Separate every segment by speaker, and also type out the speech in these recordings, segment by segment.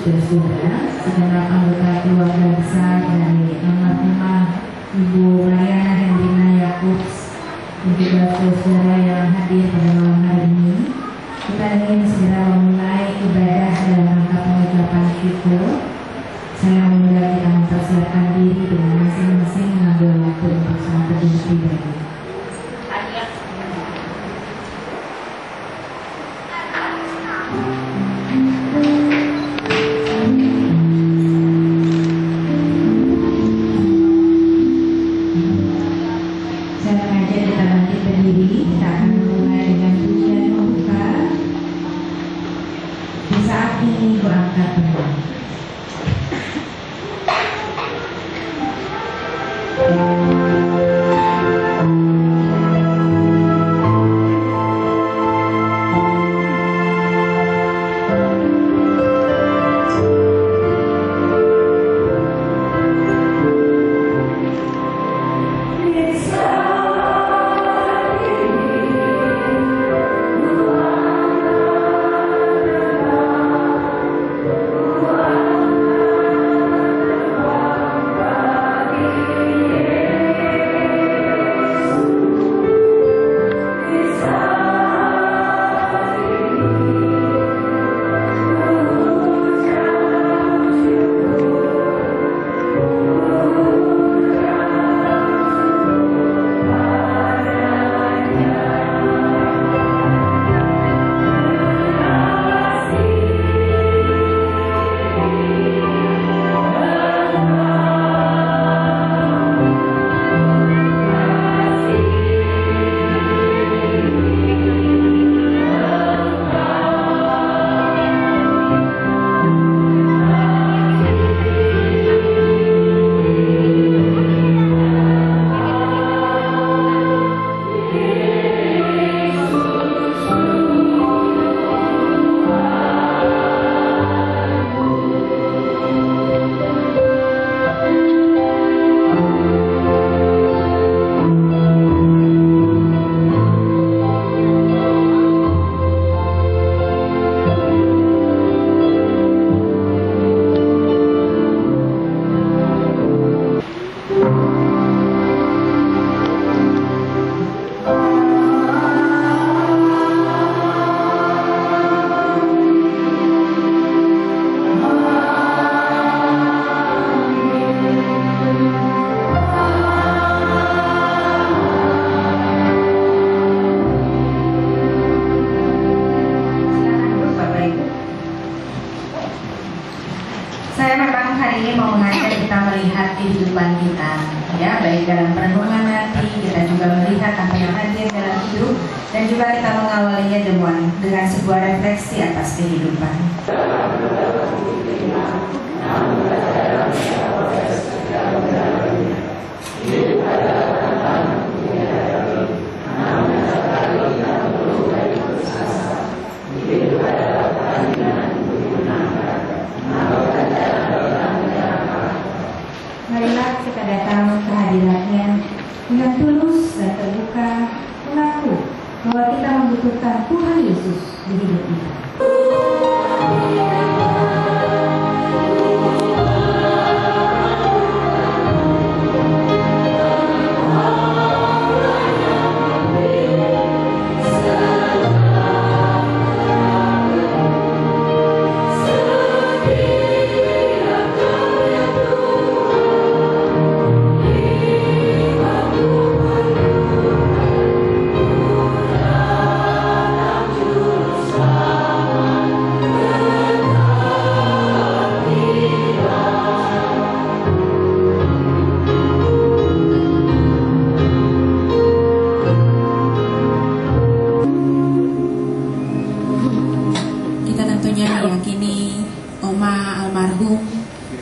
Speaker 1: bersudah, segenap anggota keluarga besar dari almarhumah Ibu Mariana Hendrina Yakubs dan juga saudara yang hadir pada malam hari ini. Kita ingin segera memulai ibadah dalam rangka pengucapan syukur. Saya meminta kita mempersiapkan diri dengan masing-masing mengambil waktu untuk salat teduh pribadi.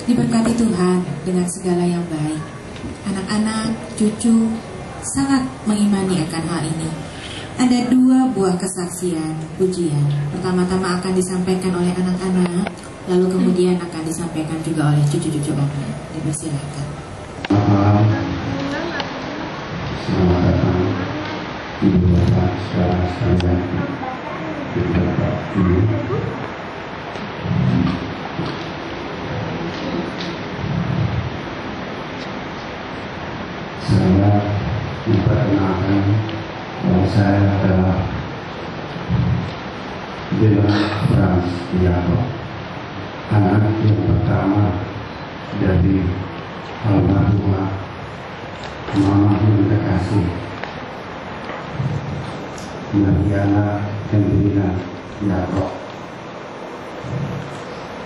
Speaker 2: Diberkati Tuhan dengan segala yang baik. Anak-anak, cucu sangat mengimani akan hal ini. Ada dua buah kesaksian pujian. Pertama-tama akan disampaikan oleh anak-anak, lalu kemudian akan disampaikan juga oleh cucu-cucu Oma. Dipersilakan.
Speaker 3: Selamat datang Ibu Bapak saudara sekalian, Bapak Ibu. Saya memperkenalkan bahwa saya adalah Jenderal Frans Jakob, anak yang pertama dari almarhumah Mama yang terkasih Mariana Hendrina Jakob.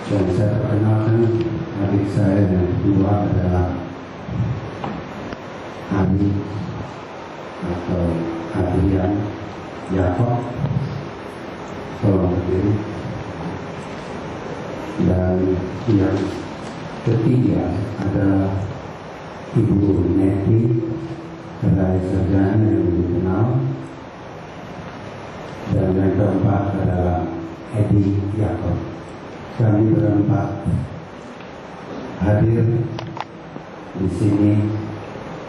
Speaker 3: Dan saya perkenalkan adik saya yang kedua adalah Adi atau Adrian Jakob, tolong berdiri. Dan yang ketiga adalah Ibu Neti, pegawai sarjana yang dikenal. Dan yang keempat adalah Edi Jakob. Kami berempat hadir di sini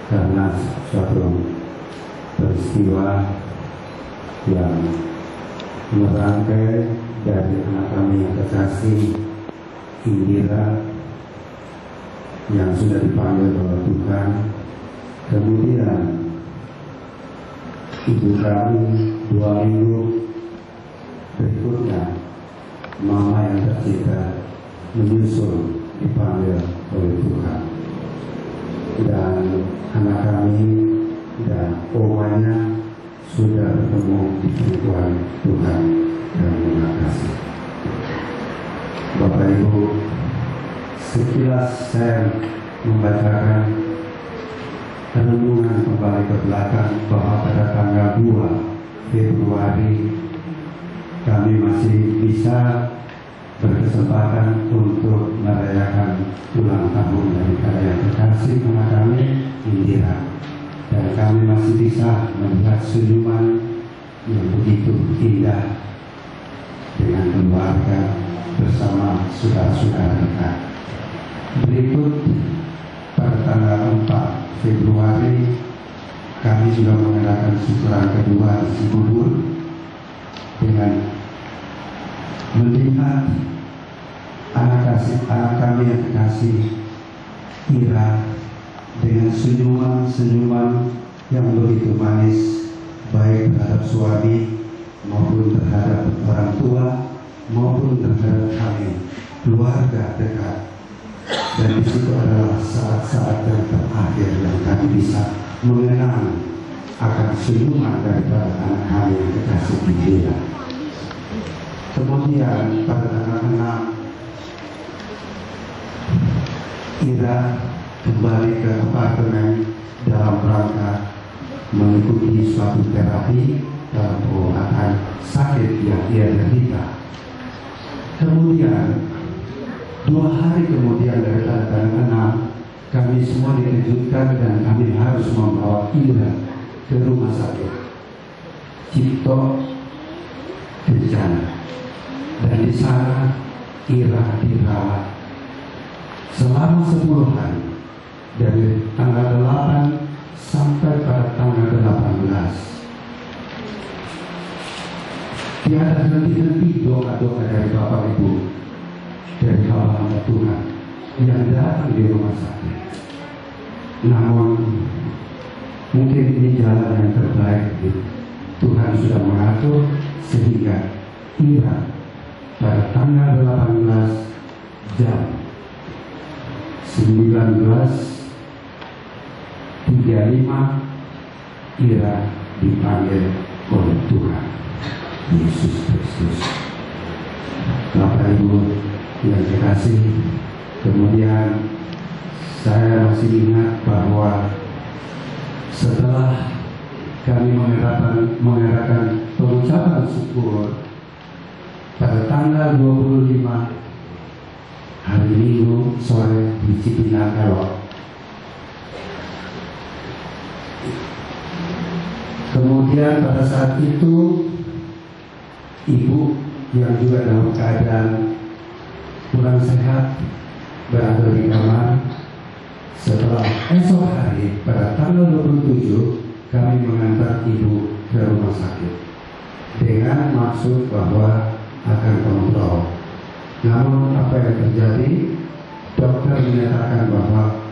Speaker 3: karena suatu peristiwa yang merangkai dari anak kami yang kekasih Indira yang sudah dipanggil oleh Tuhan. Kemudian ibu kami 2 minggu berikutnya, Mama yang tercinta menyusul dipanggil oleh Tuhan. Dan anak kami dan omanya sudah bertemu di pangkuan Tuhan. Dan terima kasih Bapak Ibu. Sekilas saya membacakan renungan kembali ke belakang bahwa pada tanggal 2 Februari kami masih bisa berkesempatan untuk merayakan ulang tahun daripada yang terkasih anak kami Indira, dan kami masih bisa melihat senyuman yang begitu indah dengan keluarga bersama saudara-saudara dekat. Berikut pada tanggal 4 Februari kami juga mengadakan syukuran kedua di Cibubur dengan melihat anak kami yang kekasih Ira dengan senyuman yang begitu manis, baik terhadap suami maupun terhadap orang tua maupun terhadap kami keluarga dekat. Dan di situ adalah saat-saat yang terakhir yang kami bisa mengenang akan senyuman daripada anak kami yang kekasih Indira. Kemudian pada tanggal 6 Ira kembali ke apartemen dalam rangka mengikuti suatu terapi dalam pengobatan sakit yang ia derita. Kemudian 2 hari kemudian dari tanggal 6 kami semua dikejutkan dan kami harus membawa Ira ke rumah sakit Cipto Kencana. Dan di sana Ira dirawat selama 10 hari dari tanggal 8 sampai pada tanggal 18. Tiada henti-henti doa-doa dari Bapak Ibu, dari hamba Tuhan yang datang di rumah sakit. Namun mungkin ini jalan yang terbaik. Tuhan sudah mengatur sehingga Ira pada tanggal 18 jam 19.35 Ira dipanggil oleh Tuhan Yesus Kristus. Bapak Ibu yang dikasih, kemudian saya masih ingat bahwa setelah kami mengadakan pengucapan syukur pada tanggal 25 hari Minggu sore di Cipinang Elok, kemudian pada saat itu ibu yang juga dalam keadaan kurang sehat berada di kamar. Setelah esok hari pada tanggal 27 kami mengantar ibu ke rumah sakit dengan maksud bahwa akan kontrol. Namun apa yang terjadi, dokter menyatakan bahwa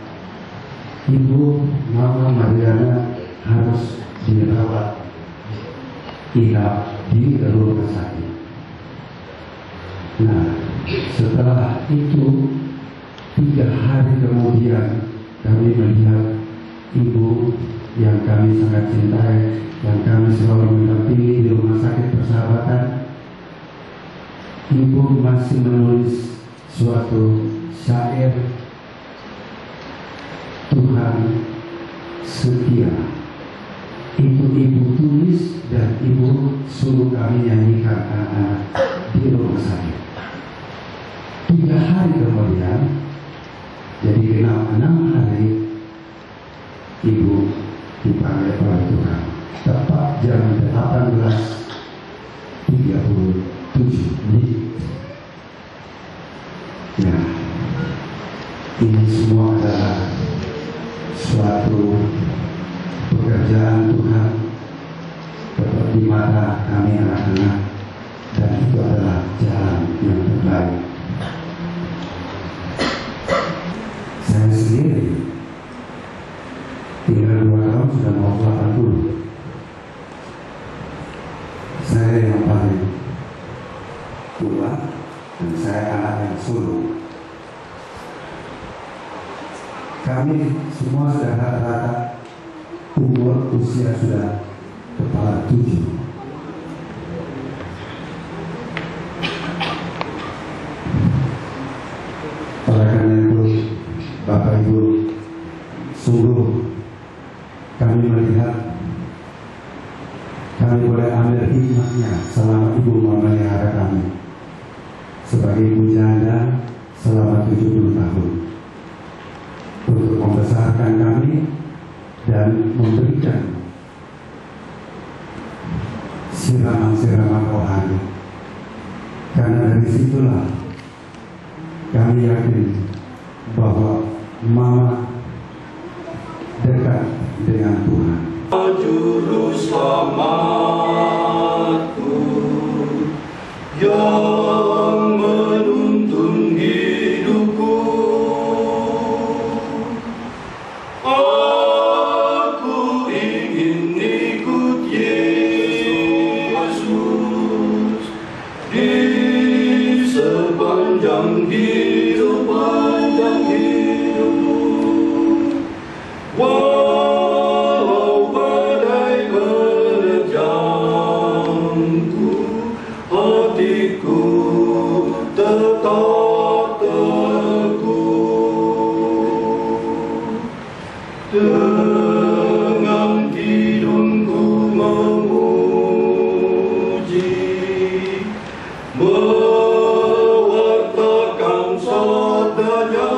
Speaker 3: Ibu Mama Mariana harus dirawat inap di rumah sakit. Nah, setelah itu 3 hari kemudian kami melihat ibu yang kami sangat cintai, yang kami selalu mendampingi di rumah sakit Persahabatan. Ibu masih menulis suatu syair, Tuhan setia. Itu ibu tulis dan ibu suruh kami nyanyikan anak-anak di rumah sakit. 3 hari kemudian, jadi genap 6 hari, ibu dipanggil oleh Tuhan. Tepat jam 18:37 menit. Nah, ini semua adalah suatu pekerjaan Tuhan tetap di mata kami anak-anak, dan itu adalah jalan yang terbaik. Saya sendiri tinggal 2 tahun sudah mau 80. Saya yang paling tua dan saya anak yang sulung. Kami semua sudah rata-rata umur usia sudah kepala 7. Oleh karena itu, Bapak Ibu, sungguh kami melihat kami boleh ambil hikmahnya selama ibu memelihara kami sebagai ibu janda selama 70 tahun untuk membesarkan kami dan memberikan siraman-siraman rohani. Karena dari situlah kami yakin bahwa Mama dekat dengan Tuhan.
Speaker 4: Juru selamatku yang menuntun hidupku, aku ingin ikut Yesus di sepanjang hidup, walau badai menerjangku, hatiku tetap teguh. Dengan hidungku memuji, mewartakan sabdanya,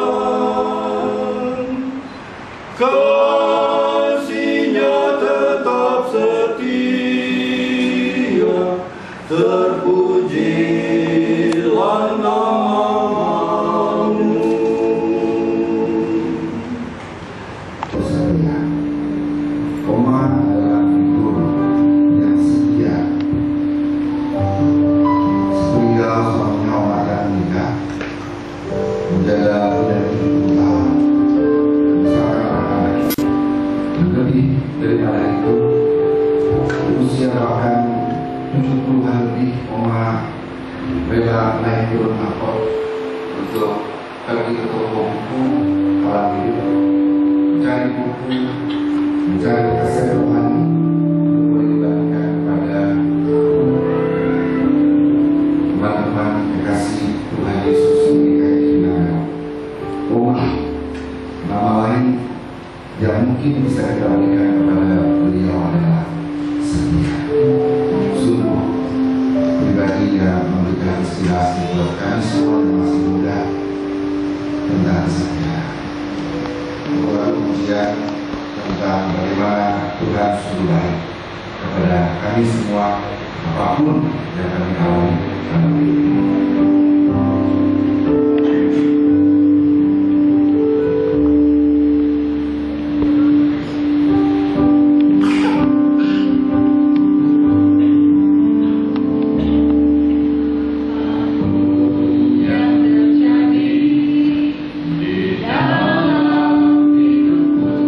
Speaker 4: kasihnya tetap setia, terpujilah namamu.
Speaker 3: Saya, Oma adalah figur yang setia. Sepeninggal suaminya Oma dan Nika menjaga dari 70 tahun. Lebih daripada itu, usia bahkan 70-an lebih, Oma rela naik turun angkot untuk pergi ke toko buku, alat hidup, mencari buku, mencari kaset rohani, boleh dibagikan kepada teman-teman kekasih Tuhan Yesus yang dikasihi. Oma, nama lain yang mungkin bisa kita berikan kepada beliau adalah setia. Sungguh pribadi yang memberikan inspirasi buat kami semua yang masih muda tentang setia. Lalu kemudian tentang bagaimana Tuhan sungguh baik kepada kami semua apapun yang kami alami dalam hidup ini.
Speaker 4: Yang terjadi di dalam hidupku,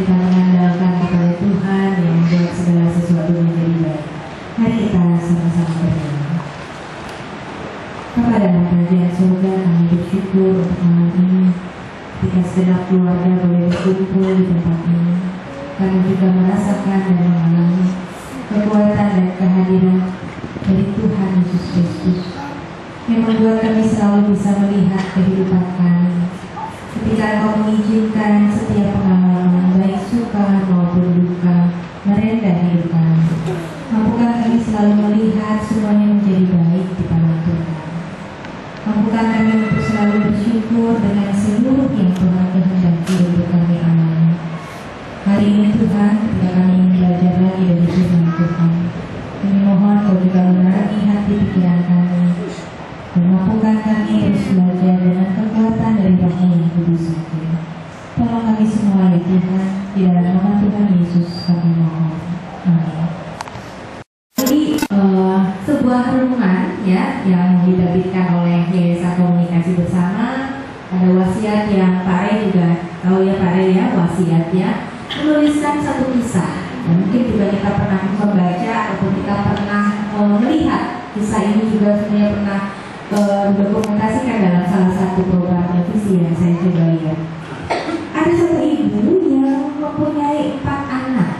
Speaker 1: kita mengandalkan kepada Tuhan yang membuat segala sesuatu menjadi baik. Mari kita sama-sama berdoa. Kepada Kerajaan Surga kami bersyukur untuk malam ini, ketika segenap keluarga boleh berkumpul di tempat ini. Kami juga merasakan dan mengalami kekuatan dan kehadiran dari Tuhan Yesus Kristus yang membuat kami selalu bisa melihat kehidupan kami. Ketika Engkau mengizinkan setiap pengalaman baik suka maupun duka merenda hidup kami, mampukan kami selalu melihat semuanya menjadi baik di dalam Tuhan. Mampukan kami untuk selalu bersyukur dengan seluruh yang Tuhan kehendaki untuk kami alami. Hari ini Tuhan, ketika kami ingin belajar lagi dari firman Tuhan, kami mohon Kau juga menerangi hati pikiran kami dan mampukan kami terus belajar dengan kekuatan dari Roh-Mu yang kudus itu. Tolong kami semua ya Tuhan, di dalam nama Tuhan Yesus kami mohon. Amin. Jadi sebuah renungan ya yang diterbitkan oleh Yayasan Komunikasi Bersama. Ada wasiat yang Pak Rey juga tahu ya Pak Rey ya, wasiat ya, menuliskan satu kisah. Dan mungkin juga kita pernah membaca ataupun kita pernah melihat kisah ini juga sebenarnya pernah didokumentasikan dalam salah satu program televisi yang saya coba lihat. Ada satu ibu yang mempunyai 4 anak.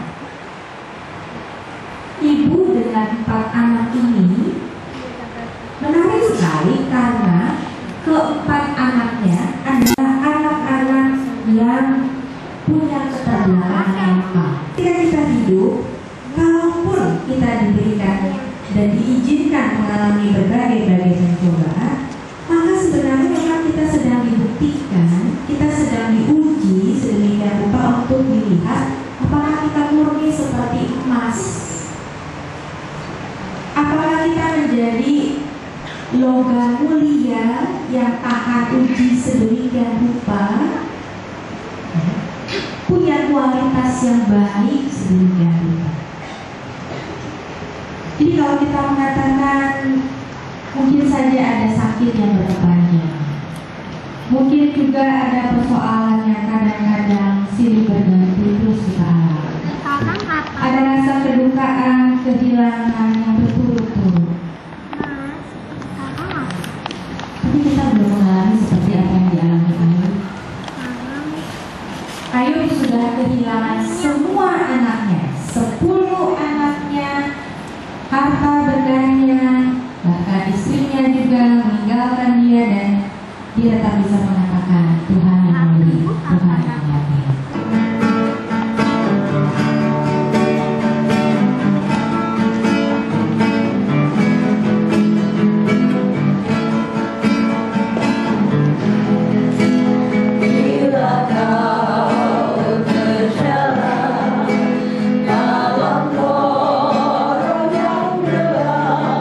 Speaker 1: Ibu dengan 4 anak ini menarik sekali karena keempat anaknya adalah anak-anak yang punya keterbelakangan mental. Ketika kita hidup, kalaupun kita diberikan dan diizinkan mengalami berbagai pencobaan, maka sebenarnya memang kita sedang dibuktikan, kita sedang diuji sedemikian rupa untuk dilihat apakah kita murni seperti emas, apakah kita menjadi logam mulia yang tahan uji sedemikian rupa, punya kualitas yang baik sedemikian rupa. Jadi kalau kita mengatakan mungkin saja ada sakit yang berkepanjangan, mungkin juga ada persoalan yang kadang-kadang silih berganti terus kita alami. Ada rasa kedukaan, kehilangan yang berturut-turut. Tapi kita belum mengalami seperti apa yang dialami Ayub. Ayub sudah kehilangan semua anaknya, 10 anaknya, harta bendanya, bahkan istrinya juga meninggalkan dia, dan dia tetap bisa mengatakan Tuhan yang memberi, Tuhan yang mengambil.
Speaker 5: Dalam lorong yang gelap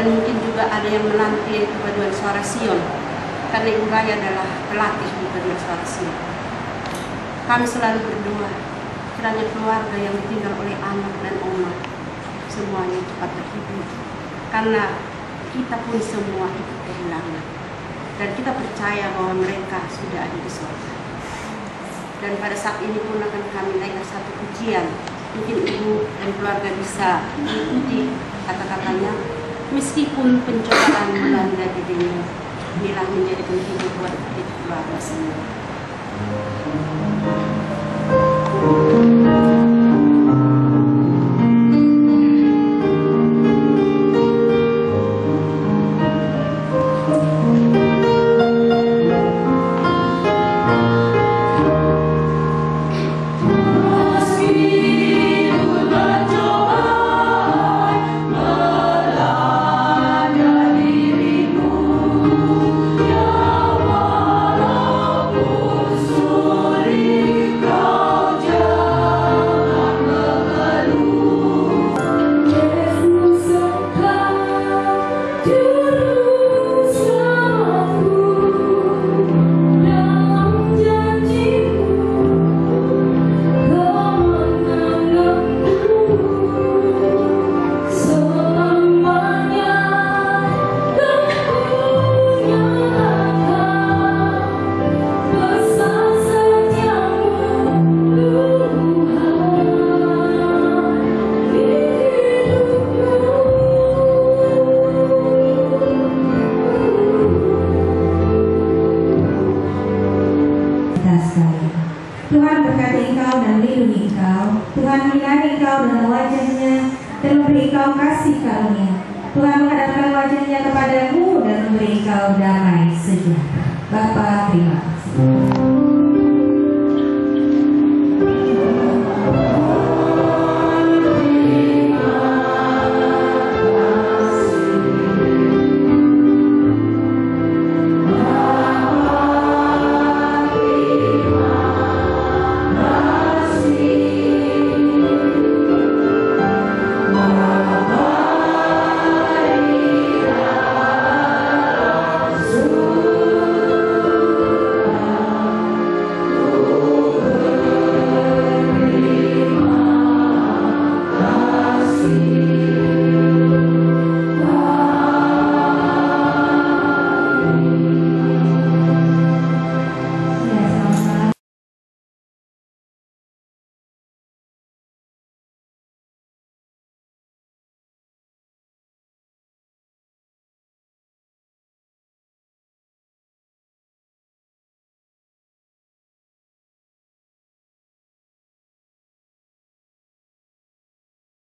Speaker 5: Dan mungkin juga ada yang menanti kepaduan suara Sion, karena Ibu Raya adalah pelatih di Paduan Suara Sion. Kami selalu berdoa kiranya keluarga yang ditinggal oleh anak dan oma semuanya cepat terhibur, karena kita pun semua ikut kehilangan, dan kita percaya bahwa mereka sudah ada di surga. Dan pada saat ini pun akan kami naikkan satu pujian. Mungkin ibu dan keluarga bisa mengikuti kata-katanya. Meskipun pencobaan melanda dirimu, inilah menjadi penghibur buat kita keluarga semua.
Speaker 1: Tuhan berkati engkau dan melindungi engkau. Tuhan menyinari engkau dengan wajah-Nya dan memberi engkau kasih karunia. Tuhan menghadapkan wajah-Nya kepadamu dan memberi engkau damai.